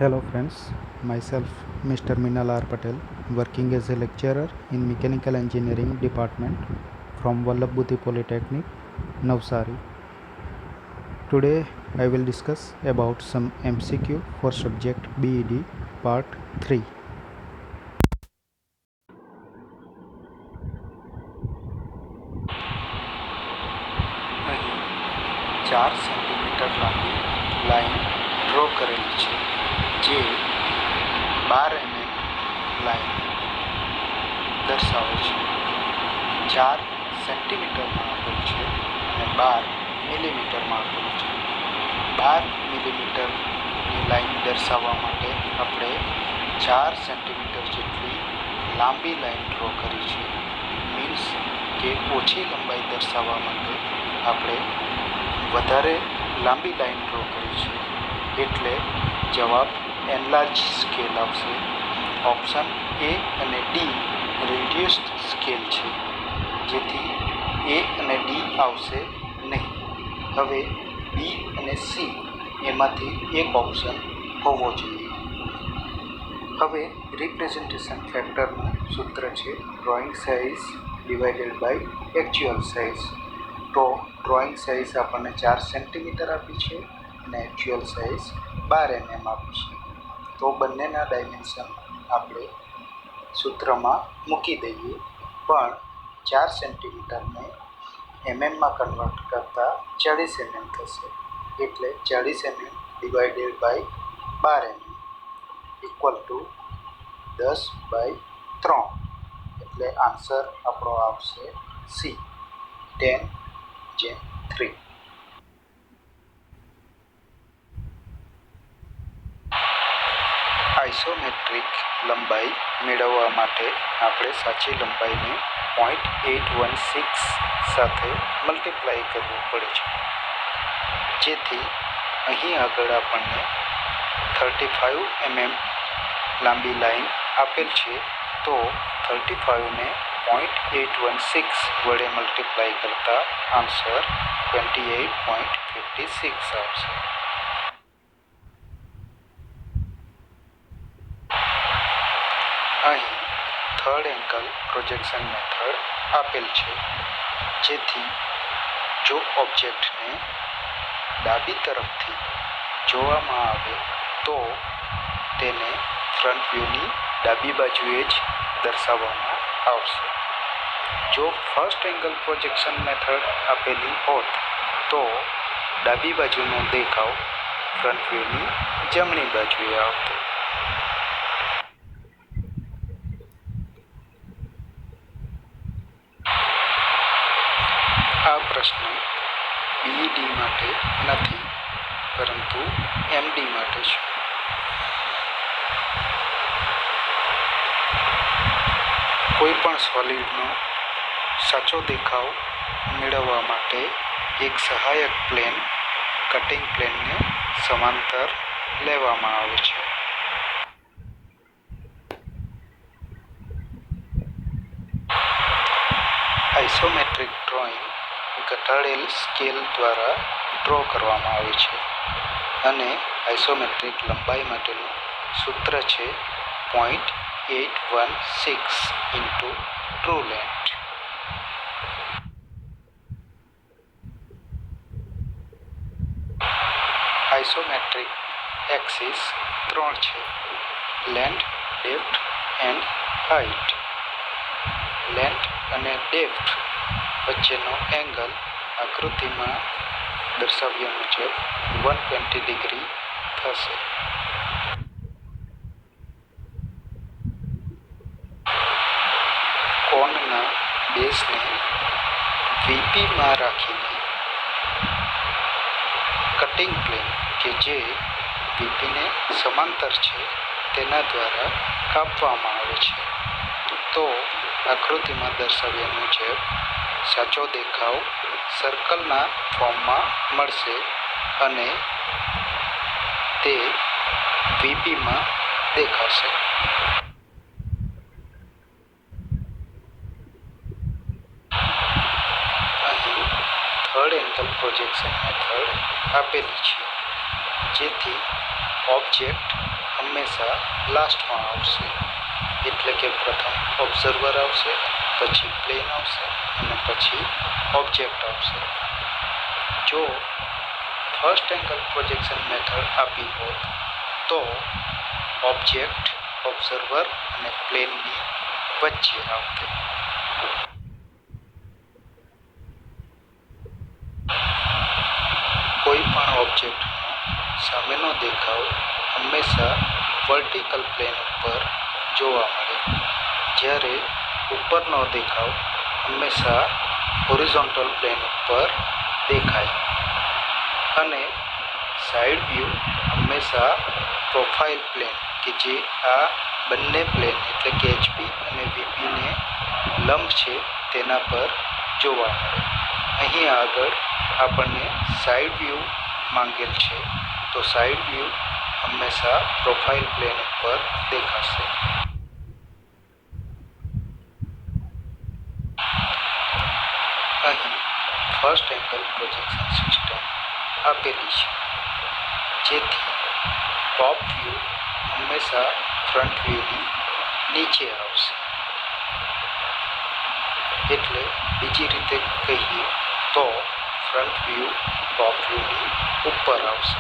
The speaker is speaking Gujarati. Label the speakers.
Speaker 1: Hello friends, myself Mr. Minal R. Patel, working as a lecturer in Mechanical Engineering Department from Vallabh Polytechnic, Navsari. Today I will discuss about some MCQ for subject BED part 3. અહીં 4 સેન્ટીમીટર લાંબી લાઈન ડ્રો કરેલી છે જે 12 mm લાઈન દર્શાવે છે. 4 સેન્ટીમીટરમાં આપેલ છે અને 12 મિલીમીટરમાં આપેલ છે. 12 મિલીમીટરની લાઈન દર્શાવવા માટે આપણે 4 સેન્ટીમીટર જેટલી લાંબી લાઈન ડ્રો કરી છે. મીન્સ કે ઓછી લંબાઈ દર્શાવવા માટે આપણે વધારે લાંબી લાઈન ડ્રો કરી છે. એટલે જવાબ એનલાર્જ સ્કેલ આવશે. ઓપ્શન એ અને ડી રિડ્યુસ્ડ સ્કેલ છે, જેથી એ અને ડી આવશે નહીં. હવે બી અને સી એમાંથી એક ઓપ્શન હોવો જોઈએ. હવે રિપ્રેઝન્ટેશન ફેક્ટરનું સૂત્ર છે drawing size divided by actual size. તો ડ્રોઈંગ સાઇઝ આપણને 4 સેન્ટીમીટર આપી છે અને એકચ્યુઅલ સાઇઝ 12 mm આપી છે. તો બંનેના ડાયમેન્શન આપણે સૂત્રમાં મૂકી દઈએ. પણ 4 સેન્ટીમીટરને એમએમમાં કન્વર્ટ કરતાં 40 mm થશે. એટલે 40 mm divided by 12 mm equal to 10/3. એટલે આન્સર આપણો આવશે સી, 10/3. આઇસોમેટ્રિક લંબાઈ મેળવવા માટે આપણે સાચી લંબાઈને 0.816 સાથે મલ્ટીપ્લાય કરવું પડે છે. જેથી અહીં આગળ આપણને 35 mm લાંબી લાઈન આપેલ છે. તો 35ને 0.816 વડે મલ્ટીપ્લાય કરતા આન્સર 28.56 આવશે. અહીં થર્ડ એંગલ પ્રોજેક્શન મેથડ આપેલ છે, જેથી જો ઓબ્જેક્ટને ડાબી તરફથી જોવામાં આવે તો તેને ફ્રન્ટ વ્યૂની ડાબી બાજુએ જ દર્શાવવામાં આવશે. જો ફર્સ્ટ એંગલ પ્રોજેક્શન મેથડ આપેલી હોત તો ડાબી બાજુનો દેખાવ ફ્રન્ટ વ્યૂની જમણી બાજુએ આવતો. આ પ્રશ્ન બીઈડી માટે નથી, પરંતુ એમડી માટે છે. કોઈ પણ સોલિડનો સાચો દેખાવ મેળવવા માટે એક સહાયક પ્લેન કટિંગ પ્લેનને સમાંતર લેવામાં આવે છે. આઇસોમેટ્રિક ડ્રોઈંગ ઘટાડેલ સ્કેલ દ્વારા ડ્રો કરવામાં આવે છે અને આઇસોમેટ્રિક લંબાઈ માટેનું સૂત્ર છે 0.816 into true length. Isometric axis 3 છે: length, depth and height. Length અને ડેપ્થ વચ્ચેનો એંગલ આકૃતિમાં દર્શાવ્યા મુજબ 120 ડિગ્રી થશે. કોણના બેઝને વીપીમાં રાખીને કટિંગ પ્લેન કે જે વીપીને સમાંતર છે તેના દ્વારા કાપવામાં આવે છે. તો આકૃતિમાં દર્શાવ્યા મુજબ સાચો દેખાવ સર્કલના ફોર્મમાં મળશે અને તે વીપીમાં દેખાશે. અહીં થર્ડ એંગલ પ્રોજેક્શન મેથડ આપેલી છે, જેથી ઓબ્જેક્ટ હંમેશા લાસ્ટમાં આવશે. એટલે કે પ્રથમ ઓબ્ઝર્વર આવશે, પછી પ્લેન આવશે અને પછી ઓબ્જેક્ટ આવશે. જો ફર્સ્ટ એંગલ પ્રોજેક્શન મેથડ આપી હોત તો ઓબ્જેક્ટ, ઓબ્ઝર્વર અને પ્લેનની વચ્ચે આવતે. કોઈ પણ ઓબ્જેક્ટનો સામેનો દેખાવ હંમેશા વર્ટિકલ પ્લેન ઉપર જોવા મળે, જ્યારે ઉપરનો દેખાવ હંમેશા હોરિઝોન્ટલ પ્લેન ઉપર દેખાય. અને સાઈડ વ્યૂ હંમેશા પ્રોફાઇલ પ્લેન કે જે આ બંને પ્લેન એટલે કે HP અને VPને લંબ છે તેના પર જોવા મળે. અહીં આગળ આપણને સાઈડ વ્યૂ માંગેલ છે, તો સાઈડ વ્યૂ હંમેશા પ્રોફાઇલ પ્લેન ઉપર દેખાશે. અહીં ફર્સ્ટ એંગલ પ્રોજેક્શન સિસ્ટમ આપેલી છે, જેથી ટોપ વ્યૂ હંમેશા ફ્રન્ટ વ્યૂની નીચે આવશે. એટલે બીજી રીતે કહીએ તો ફ્રન્ટ વ્યૂ ટોપ વ્યૂની ઉપર આવશે.